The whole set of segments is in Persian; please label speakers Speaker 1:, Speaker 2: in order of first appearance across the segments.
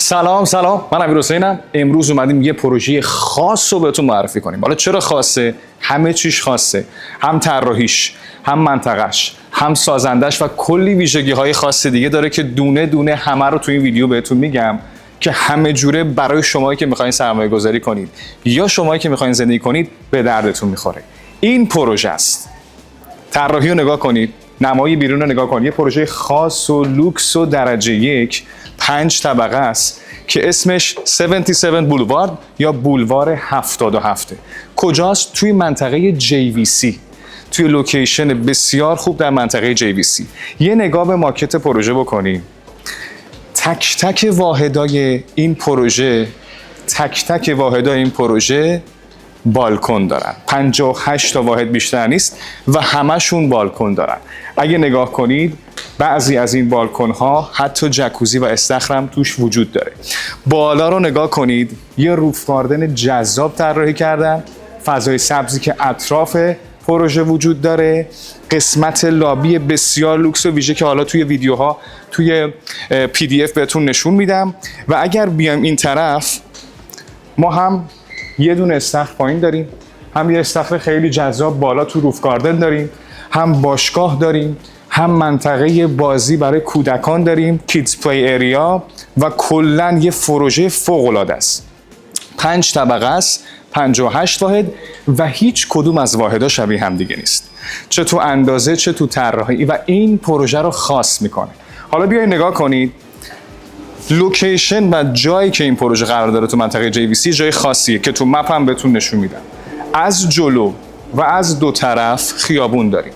Speaker 1: سلام، من امیرحسینم. امروز اومدیم یه پروژه خاص رو بهتون معرفی کنیم. حالا چرا خاصه؟ همه چیش خاصه، هم طراحیش، هم منطقش، هم سازندش و کلی ویژگی‌های خاص دیگه داره که دونه دونه همه رو تو این ویدیو بهتون میگم که همه جوره برای شمایی که میخواین سرمایه‌گذاری کنید یا شمایی که میخواین زندگی کنید به دردتون میخوره. این پروژه است. طراحی رو نگاه کنید، نمای بیرون رو نگاه کنید. یه پروژه خاص و لوکس و درجه یک 5 طبقه است که اسمش 77 بولوارد یا بولوار 77. کجاست؟ توی منطقه JVC، توی لوکیشن بسیار خوب در منطقه JVC. یه نگاه به ماکت پروژه بکنید. تک تک واحدای این پروژه بالکن دارن. 58 تا واحد بیشتر نیست و همشون بالکن دارن. اگه نگاه کنید بعضی از این بالکن ها حتی جکوزی و استخرم توش وجود داره. بالا رو نگاه کنید، یه روف گاردن جذاب طراحی کردن، فضای سبزی که اطراف پروژه وجود داره، قسمت لابی بسیار لوکس و ویژه که حالا توی ویدیوها توی PDF بهتون نشون میدم. و اگر بیام این طرف، ما هم یه دونه استخر پایین داریم، هم یه استخر خیلی جذاب بالا تو روف گاردن داریم، هم باشگاه داریم، هم منطقه بازی برای کودکان داریم، کیدز پلی ایریا، و کلاً یه پروژه فوق‌العاده است. 5 طبقه است، 58 واحد و هیچ کدوم از واحدها شبیه هم دیگه نیست، چه تو اندازه چه تو طراحی، و این پروژه رو خاص میکنه. حالا بیاید نگاه کنید لوکیشن و جایی که این پروژه قرار داره تو منطقه JVC جای خاصیه که تو مپ هم بهتون نشون میدم. از جلو و از دو طرف خیابون داریم،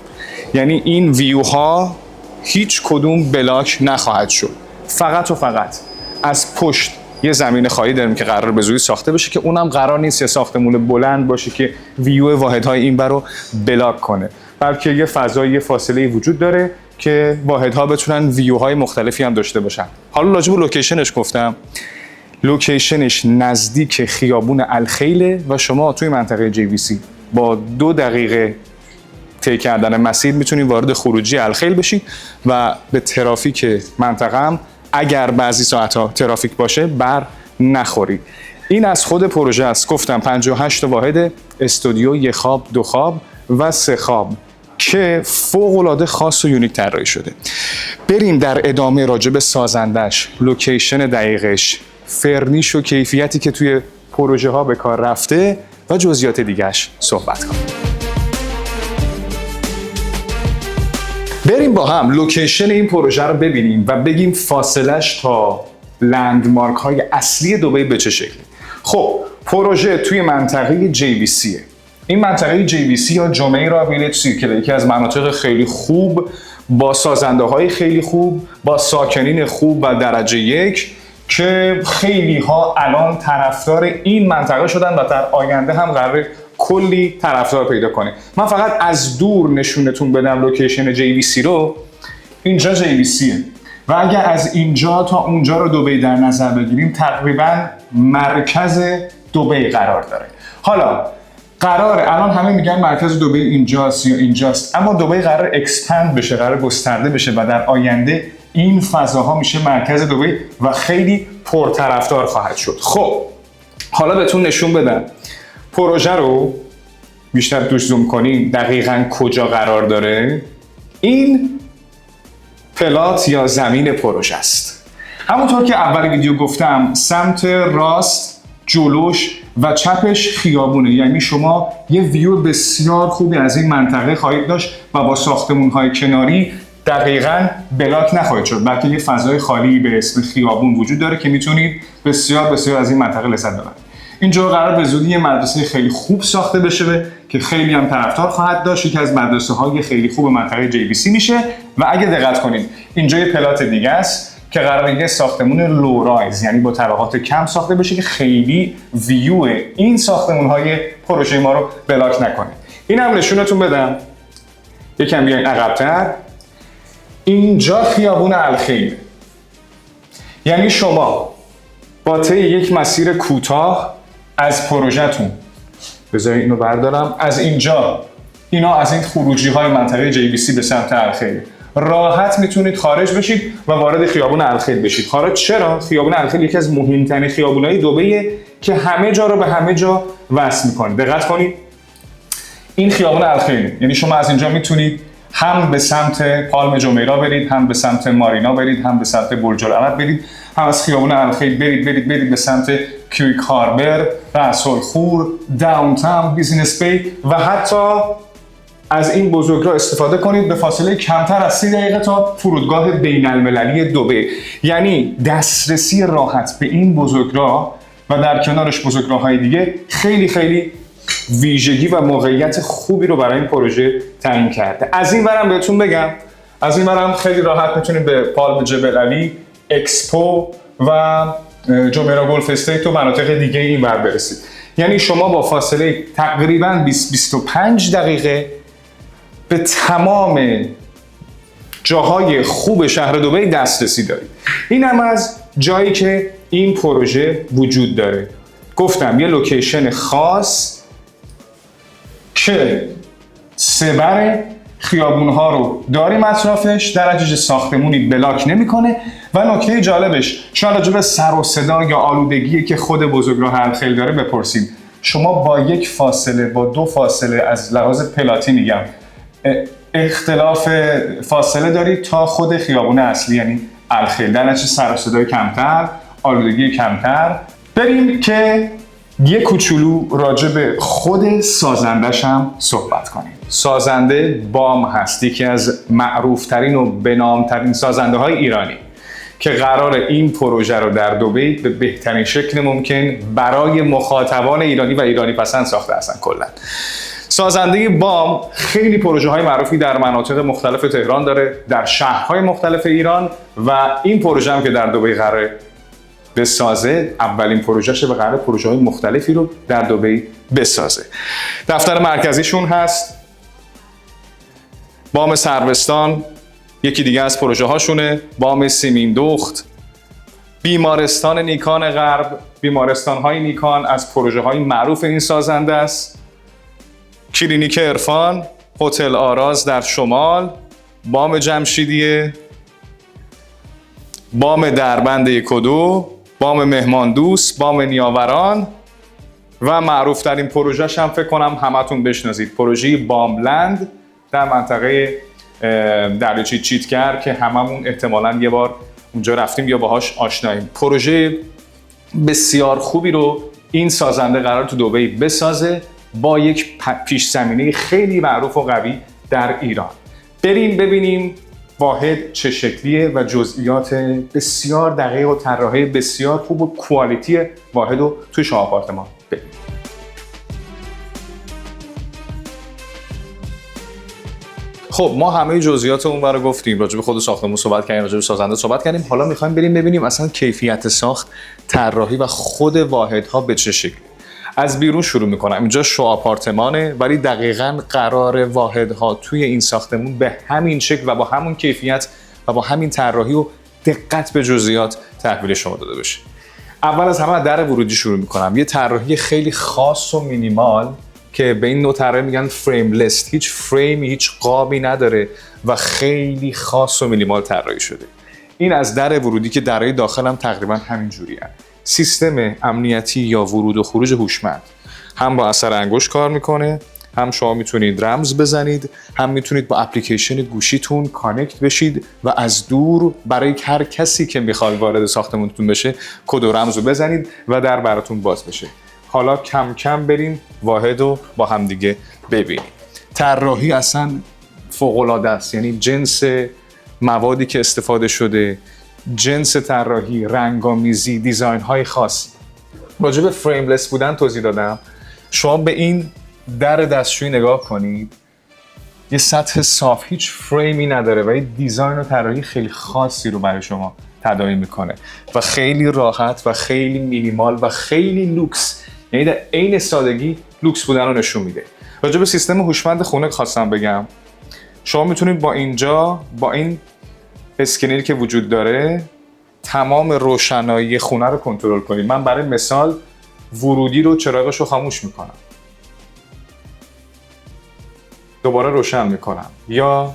Speaker 1: یعنی این ویوها هیچ کدوم بلاک نخواهد شد. فقط و فقط از پشت یه زمین خالی داریم که قرار به زودی ساخته بشه، که اونم قرار نیست یه ساختمون بلند باشه که ویو واحدهای این برو بلاک کنه، بلکه یه فضای، یه فاصله وجود داره که واحدها بتونن ویوهای مختلفی هم داشته باشن. حالا راجع به لوکیشنش گفتم، لوکیشنش نزدیک خیابون الخیله و شما توی منطقه JVC با 2 دقیقه طی کردن مسیر میتونید وارد خروجی الخیل بشید و به ترافیک منطقه هم اگر بعضی ساعتها ترافیک باشه بر نخورید. این از خود پروژه است. گفتم 58 واحد، استودیو 1 خواب، 2 خواب و 3 خواب که فوق‌العاده خاص و یونیک طراحی شده. بریم در ادامه راجع به سازندش، لوکیشن دقیقش، فرنیش و کیفیتی که توی پروژه ها به کار رفته و جزئیات دیگه‌اش صحبت کنیم. بریم با هم لوکیشن این پروژه رو ببینیم و بگیم فاصلش تا لندمارک های اصلی دبی به چه شکلی. خب پروژه توی منطقه JVCه. این منطقه JVC یا جمیرا ویلیج سیرکل، یکی از مناطق خیلی خوب با سازنده های خیلی خوب، با ساکنین خوب و درجه 1 که خیلی ها الان طرفدار این منطقه شدن و در آینده هم قراره کلی طرفدار پیدا کنه. من فقط از دور نشونتون بدم لوکیشن JVC رو. اینجا JVCه و اگر از اینجا تا اونجا رو دبی در نظر بگیریم تقریبا مرکز دبی قرار داره. حالا قراره، الان همه میگن مرکز دبی اینجاست یا اینجاست، اما دبی قرار اکسپند بشه، قرار گسترده بشه و در آینده این فضاها میشه مرکز دبی و خیلی پرطرفدار خواهد شد. خب حالا بهتون نشون بدم پروژه رو بیشتر توش زوم کنیم دقیقاً کجا قرار داره. این پلات یا زمین پروژه است. همونطور که اول ویدیو گفتم سمت راست جلوش و چپش خیابونه، یعنی شما یه ویو بسیار خوبی از این منطقه خواهید داشت و با ساختمون‌های کناری دقیقاً بلاک نخواهید شد، بلکه یه فضای خالی به اسم خیابون وجود داره که میتونید بسیار بسیار از این منطقه لذت ببرید. اینجا قرار به زودی یه مدرسه خیلی خوب ساخته بشه که خیلی هم طرفدار خواهد داشت، یکی از مدرسه‌های خیلی خوب منطقه JVC میشه. و اگه دقت کنید اینجا یه پلات دیگه است که قراره یه ساختمون لو رایز، یعنی با طبقات کم ساخته بشه که خیلی ویو این ساختمون‌های پروژه ما رو بلاک نکنه. این هم نشونتون بدم. یکم بیاین عقب‌تر. اینجا خیابون الخیل، یعنی شما با طی یک مسیر کوتاه از پروژه‌تون، بذارید اینو بردارم، از اینجا اینا از این خروجی های منطقه JVC به سمت الخیل، راحت میتونید خارج بشید و وارد خیابون الخیل بشید. خارج چرا؟ خیابون الخیل یکی از مهمترین خیابونهای دبیه که همه جا رو به همه جا وصل میکنه. دقت کنید، این خیابون الخیل، یعنی شما از اینجا میتونید هم به سمت پالم جمیرا برید، هم به سمت مارینا برید، هم به سمت برج العرب برید، هم از خیابون الخیل برید به سمت کویک هاربر، رأس الخور، داونتاون، بیزینس بی و حتی از این بزرگراه استفاده کنید به فاصله کمتر از 30 دقیقه تا فرودگاه بین المللی دبی. یعنی دسترسی راحت به این بزرگراه و در کنارش بزرگراه‌های دیگه خیلی ویژگی و موقعیت خوبی رو برای این پروژه تعیین کرده. از این ورم بهتون بگم، از این ورم خیلی راحت میتونید به پالم جبل علی، اکسپو و جمیرا گلف استیت و مناطق دیگه این ور برسید. یعنی شما با فاصله تقریباً 20-25 دقیقه به تمام جاهای خوب شهر دبی دسترسی دارید. این هم از جایی که این پروژه وجود داره. گفتم یه لوکیشن خاص که سبر خیابون‌ها رو داریم اطرافش، درجه ساختمونی بلاک نمی‌کنه و نکته جالبش شاید راجع به سر و صدا یا آلودگی که خود بزرگراه الخیل داره بپرسید. شما با یک فاصله، با 2 فاصله از لحاظ پلاتی میگم اختلاف فاصله دارید تا خود خیابون اصلی یعنی الخیل، در نتیجه سر و صدای کمتر، آلودگی کمتر. بریم که یه کوچولو راجع به خود سازندش هم صحبت کنیم. سازنده بام هست، یکی از معروفترین و بنامترین سازنده های ایرانی که قرار این پروژه رو در دبی به بهترین شکل ممکن برای مخاطبان ایرانی و ایرانی پسند ساخته هستن. کلا سازنده بام خیلی پروژه های معروفی در مناطق مختلف تهران داره، در شهرهای مختلف ایران و این پروژه هم که در دبی قراره بسازه اولین پروژه‌شه و قراره پروژه های مختلفی رو در دبی بسازه. دفتر مرکزیشون هست، بام سروستان یکی دیگه از پروژه هاشونه، بام سیمیندخت، بیمارستان نیکان غرب، بیمارستان های نیکان از پروژه های معروف این سازنده است، کلینیک عرفان، هتل آراز در شمال، بام جمشیدیه، بام دربند 1 و 2، بام مهمان دوست، بام نیاوران و معروف ترین پروژه‌ش هم فکر کنم همتون بشناسید، پروژه باملند در منطقه دریاچه چیتگر که هممون احتمالاً یه بار اونجا رفتیم یا باهاش آشناییم. پروژه بسیار خوبی رو این سازنده قرار تو دبی بسازه با یک پیش زمینه خیلی معروف و قوی در ایران. بریم ببینیم واحد چه شکلیه و جزئیات بسیار دقیق و طراحی بسیار خوب و کوالیتی واحد رو توی شاه آپارتمان ببینیم. خب ما همه جزئیات اون رو گفتیم، راجع به خود ساختمون صحبت کردیم، راجع به سازنده صحبت کردیم. حالا می‌خوایم بریم ببینیم اصلا کیفیت ساخت، طراحی و خود واحدها به چه شکلی. از بیرون شروع میکنم. اینجا شو آپارتمانه ولی دقیقاً قرار واحدها توی این ساختمون به همین شکل و با همون کیفیت و با همین طراحی و دقت به جزئیات تحویل شما داده بشه. اول از همه در ورودی شروع میکنم. یه طراحی خیلی خاص و مینیمال که به این نوع طراحی میگن فریملس، هیچ فریمی، هیچ قابی نداره و خیلی خاص و مینیمال طراحی شده. این از در ورودی که درهای داخل هم تقریبا همین جوریه. سیستم امنیتی یا ورود و خروج هوشمند هم با اثر انگشت کار میکنه، هم شما میتونید رمز بزنید، هم میتونید با اپلیکیشن گوشیتون کانکت بشید و از دور برای هر کسی که میخواد وارد ساختمونتون بشه کد و رمز رو بزنید و در براتون باز بشه. حالا کم کم بریم واحد رو با هم دیگه ببینیم. طراحی اصلا فوق‌العاده است، یعنی جنس موادی که استفاده شده، جنس طراحی، رنگامیزی، دیزاین های خاص. راجع به فریملس بودن توضیح دادم. شما به این در دستشویی نگاه کنید، یه سطح صاف، هیچ فریمی نداره و یه دیزاین و طراحی خیلی خاصی رو برای شما تداعی میکنه و خیلی راحت و خیلی مینیمال و خیلی لوکس، یعنی در عین سادگی لوکس بودن رو نشون میده. راجع به سیستم هوشمند خونه خواستم بگم. شما میتونید با اینجا، با این اسکنری که وجود داره، تمام روشنایی خونه رو کنترل کنید. من برای مثال ورودی رو چراغش رو خاموش میکنم، دوباره روشن میکنم، یا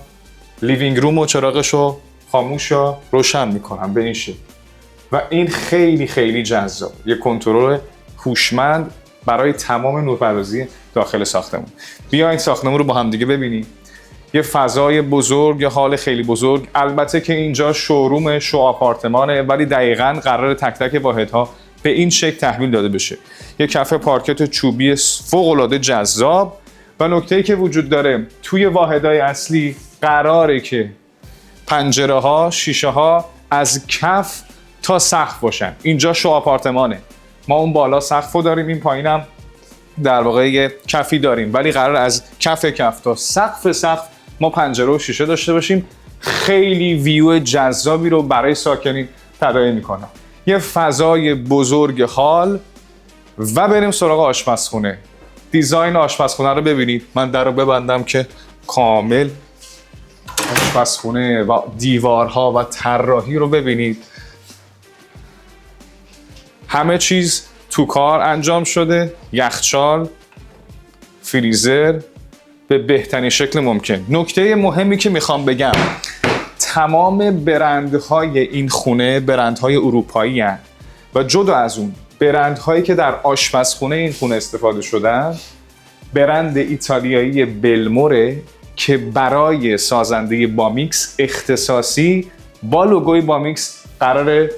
Speaker 1: لیوینگ روم و چراغشو خاموش یا روشن میکنم به این شکل و این خیلی خیلی جذاب، یه کنترل هوشمند برای تمام نورپردازی داخل ساختمون. بیاین ساختمون رو با هم دیگه ببینیم. یه فضای بزرگ، یه حال خیلی بزرگ. البته که اینجا شوروم، شو آپارتمانه، ولی دقیقاً قرار تک تک واحدها به این شکل تحویل داده بشه. یه کف پارکت چوبی فوق‌العاده جذاب و نکته‌ای که وجود داره توی واحدهای اصلی قراره که پنجره‌ها، شیشه‌ها از کف تا سقف باشن. اینجا شو آپارتمانه. ما اون بالا سقفو داریم، این پایینم در واقع یه کفی داریم، ولی قرار از کف تا سقف ما پنجره و شیشه داشته باشیم. خیلی ویو جذابی رو برای ساکنین تداعی میکنم. یه فضای بزرگ هال و بریم سراغ آشپزخونه. دیزاین آشپزخونه رو ببینید. من در رو ببندم که کامل آشپزخونه و دیوارها و طراحی رو ببینید. همه چیز تو کار انجام شده. یخچال، فریزر به بهترین شکل ممکن. نکته مهمی که میخوام بگم، تمام برندهای این خونه برندهای اروپایی هستند و جدا از اون برندهایی که در آشپزخونه این خونه استفاده شدن برند ایتالیایی بلموره که برای سازنده بامیکس اختصاصی با لوگوی بامیکس قراره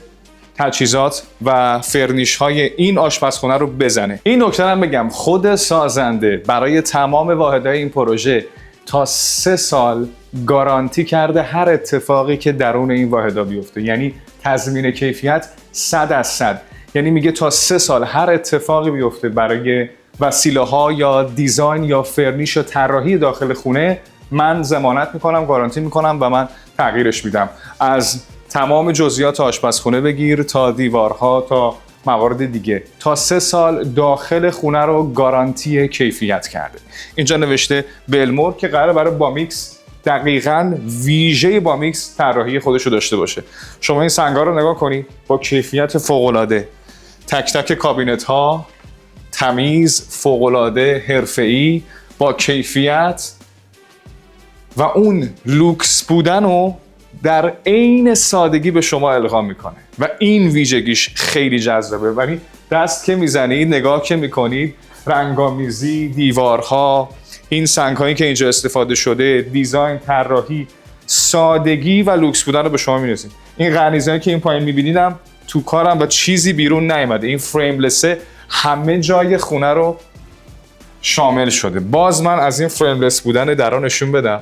Speaker 1: تجهیزات و فرنیش های این آشپزخونه رو بزنه. این نکته هم بگم، خود سازنده برای تمام واحدهای این پروژه تا 3 سال گارانتی کرده هر اتفاقی که درون این واحدها بیفته، یعنی تضمین کیفیت 100%. یعنی میگه تا 3 سال هر اتفاقی بیفته برای وسیله ها یا دیزاین یا فرنیش یا طراحی داخل خونه، من ضمانت میکنم، گارانتی میکنم و من تغییرش میدم. از تمام جزئیات آشپزخونه بگیر تا دیوارها تا موارد دیگه، تا 3 سال داخل خونه رو گارانتی کیفیت کرده. اینجا نوشته بلمور که قراره برای بامیکس دقیقاً ویژه بامیکس طراحی خودش رو داشته باشه. شما این سنگ‌ها رو نگاه کنید با کیفیت فوق‌العاده، تک تک کابینت ها تمیز، فوق‌العاده، حرفه‌ای، با کیفیت و اون لوکس بودن رو در عین سادگی به شما القا میکنه و این ویژگیش خیلی جذابه. ولی دست که میزنید، نگاه که میکنید، رنگامیزی، دیوارها، این سنگ‌هایی که اینجا استفاده شده، دیزاین، طراحی، سادگی و لوکس بودن رو به شما میرسید. این قرنیزایی که این پایین میبینیدم تو کارم و چیزی بیرون نیامده. این فریملسه همه جای خونه رو شامل شده. باز من از این فریملس بودن درا نشون بدم،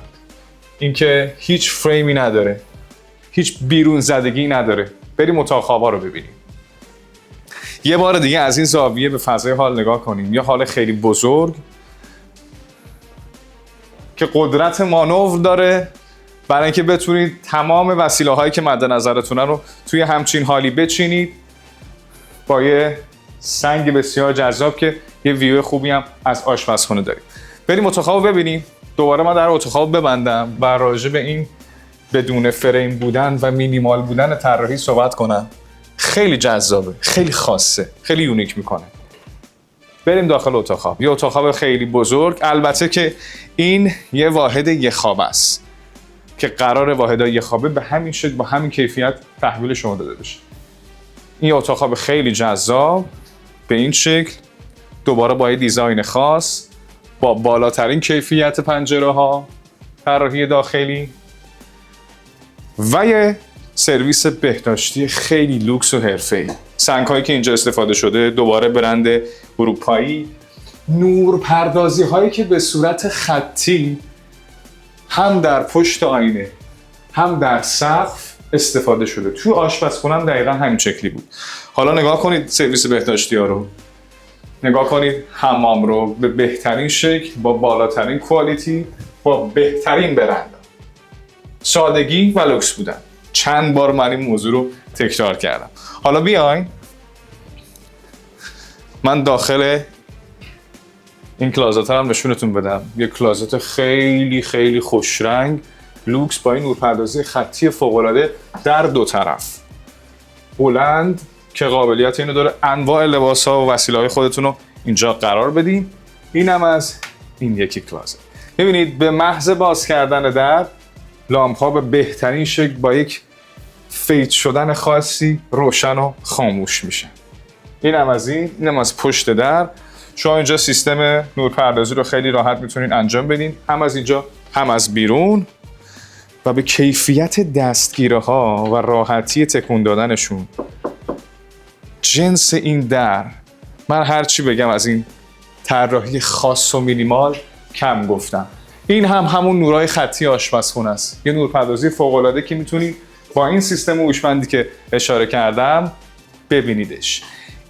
Speaker 1: اینکه هیچ فریمی نداره، هیچ بیرون زدگی نداره. بریم اتاق خوابا رو ببینیم. یه بار دیگه از این زاویه به فضای حال نگاه کنیم. یه حال خیلی بزرگ که قدرت مانور داره برای اینکه بتونید تمام وسیله هایی که مد نظرتونه رو توی همچین حالی بچینید با یه سنگ بسیار جذاب که یه ویو خوبی هم از آشپزخونه داریم. بریم اتاق خواب ببینیم. دوباره من در اتاق خواب ببندم و راجع به این بدون فریم بودن و مینیمال بودن طراحی صحبت کنم. خیلی جذابه، خیلی خاصه، خیلی یونیک میکنه. بریم داخل اتاق خواب. یه اتاق خواب خیلی بزرگ. البته که این یه واحد یه خواب است که قرار واحدهای یه خوابه به همین شکل با همین کیفیت تحویل شما داده بشه. این اتاق خواب خیلی جذاب به این شکل، دوباره با یه دیزاین خاص، با بالاترین کیفیت پنجره ها، طراحی داخلی و یه سرویس بهداشتی خیلی لوکس و حرفه‌ای. سنگ‌هایی که اینجا استفاده شده دوباره برند اروپایی. نور پردازی هایی که به صورت خطی هم در پشت آینه هم در سقف استفاده شده. توی آشپزخونه هم دقیقاً همین شکلی بود. حالا نگاه کنید سرویس بهداشتی ها رو، نگاه کنید حمام رو به بهترین شکل، با بالاترین کوالیتی، با بهترین برند. سادگی و لوکس بودن. چند بار من این موضوع رو تکرار کردم. حالا بیاین من داخل این کلازت هم نشونتون بدم. یه کلازت خیلی خیلی خوش رنگ، لوکس، با این نورپردازی خطی فوق‌العاده در دو طرف. بلند که قابلیت اینو داره انواع لباس‌ها و وسیله‌های خودتون رو اینجا قرار بدین. اینم از این یکی کلازت. ببینید به محض باز کردن در لامپ ها به بهترین شکل با یک فید شدن خاصی روشن و خاموش میشن. اینم از اینم از پشت در. شما اینجا سیستم نورپردازی رو خیلی راحت میتونین انجام بدین، هم از اینجا هم از بیرون، و به کیفیت دستگیره ها و راحتی تکون دادنشون. جنس این در، من هر چی بگم از این طراحی خاص و مینیمال کم گفتم. این هم همون نورای خطی آشپزخونه است، یه نورپردازی فوق العاده که میتونید با این سیستم هوشمندی که اشاره کردم ببینیدش.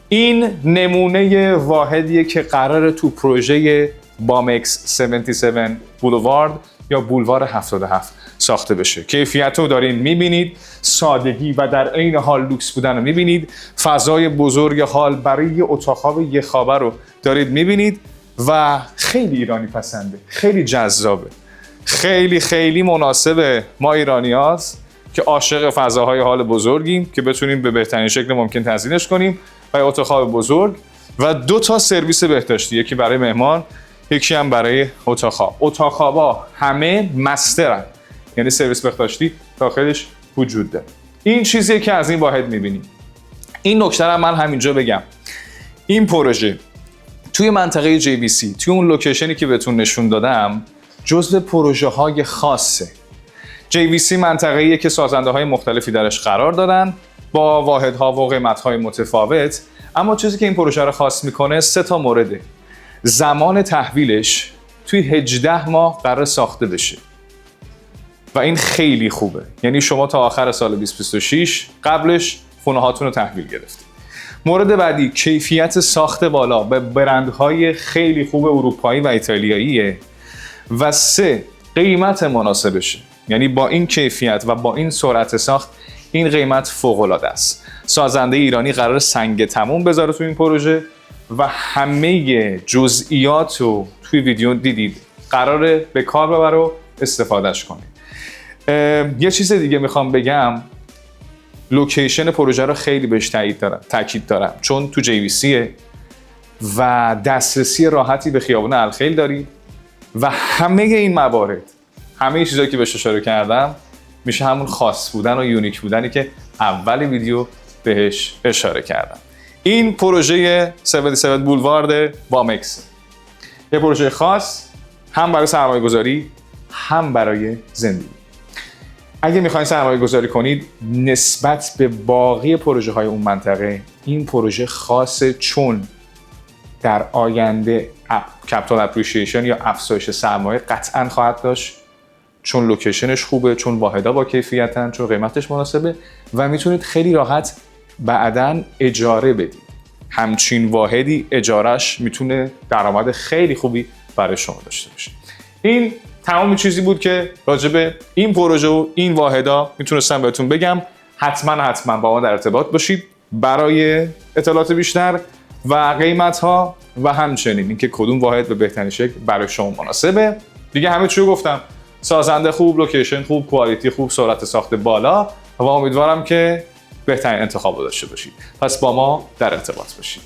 Speaker 1: این نمونه واحدیه که قراره تو پروژه بامکس 77 بولوارد یا بولوار 77 ساخته بشه. کیفیت رو دارین میبینید، سادگی و در عین حال لوکس بودن رو میبینید، فضای بزرگ حال برای اتاق خواب یک خوابه رو دارید میبینید و خیلی ایرانی پسنده، خیلی جذابه، خیلی خیلی مناسب ما ایرانیاست که عاشق فضاهای حال بزرگیم که بتونیم به بهترین شکل ممکن تزیینش کنیم و اتاق خواب بزرگ و 2 سرویس بهداشتی، یکی برای مهمان، یکی هم برای اتاق خواب. اتاق خوابا همه مسترن، یعنی سرویس بهداشتی داخلش وجود داره. این چیزیه که از این واحد می‌بینیم. این نکته رو من همینجا بگم، این پروژه توی منطقه JVC، توی اون لوکیشنی که بهتون نشون دادم، جزو پروژه‌های خاصه. JVC منطقه‌ایه که سازنده‌های مختلفی درش قرار دارن با واحدها و قیمت‌های متفاوت، اما چیزی که این پروژه رو خاص می‌کنه 3 مورده. زمان تحویلش توی 18 ماه قرار ساخته بشه و این خیلی خوبه، یعنی شما تا آخر سال 2026 قبلش خونه هاتون رو تحویل گرفتید. مورد بعدی کیفیت ساخت بالا به برندهای خیلی خوب اروپایی و ایتالیاییه و 3 قیمت مناسبشه، یعنی با این کیفیت و با این سرعت ساخت این قیمت فوق‌العاده است. سازنده ایرانی قرار سنگ تموم بذاره تو این پروژه و همه جزئیات رو توی ویدیو دیدید، قراره به کار ببره و استفادهش کنید. یه چیز دیگه میخوام بگم، لوکیشن پروژه رو خیلی بهش تاکید دارم چون تو JVCه و دسترسی راحتی به خیابان الخیل دارید و همه این موارد، همه چیزایی که بهش اشاره کردم میشه همون خاص بودن و یونیک بودنی که اول ویدیو بهش اشاره کردم. این پروژه 77 بولوارد بامکس، یه پروژه خاص هم برای سرمایه گذاری هم برای زندگی. اگه میخواین سرمایه گذاری کنید نسبت به باقی پروژه های اون منطقه، این پروژه خاصه چون در آینده کپیتال اپریشیشن یا افزایش سرمایه قطعا خواهد داشت، چون لوکیشنش خوبه، چون واحدها با کیفیتن، چون قیمتش مناسبه و میتونید خیلی راحت بعداً اجاره بدید. همچین واحدی اجارش میتونه درآمد خیلی خوبی برای شما داشته باشه. این تمام چیزی بود که راجع به این پروژه و این واحدا میتونستم بهتون بگم. حتما با ما در ارتباط باشید برای اطلاعات بیشتر و قیمت ها و همچنین اینکه کدوم واحد به بهترین شکل برای شما مناسبه. دیگه همه چی رو گفتم، سازنده خوب، لوکیشن خوب، کوالیتی خوب، سرعت ساخت بالا و امیدوارم که بهترین انتخاب رو داشته باشید. پس با ما در ارتباط باشید.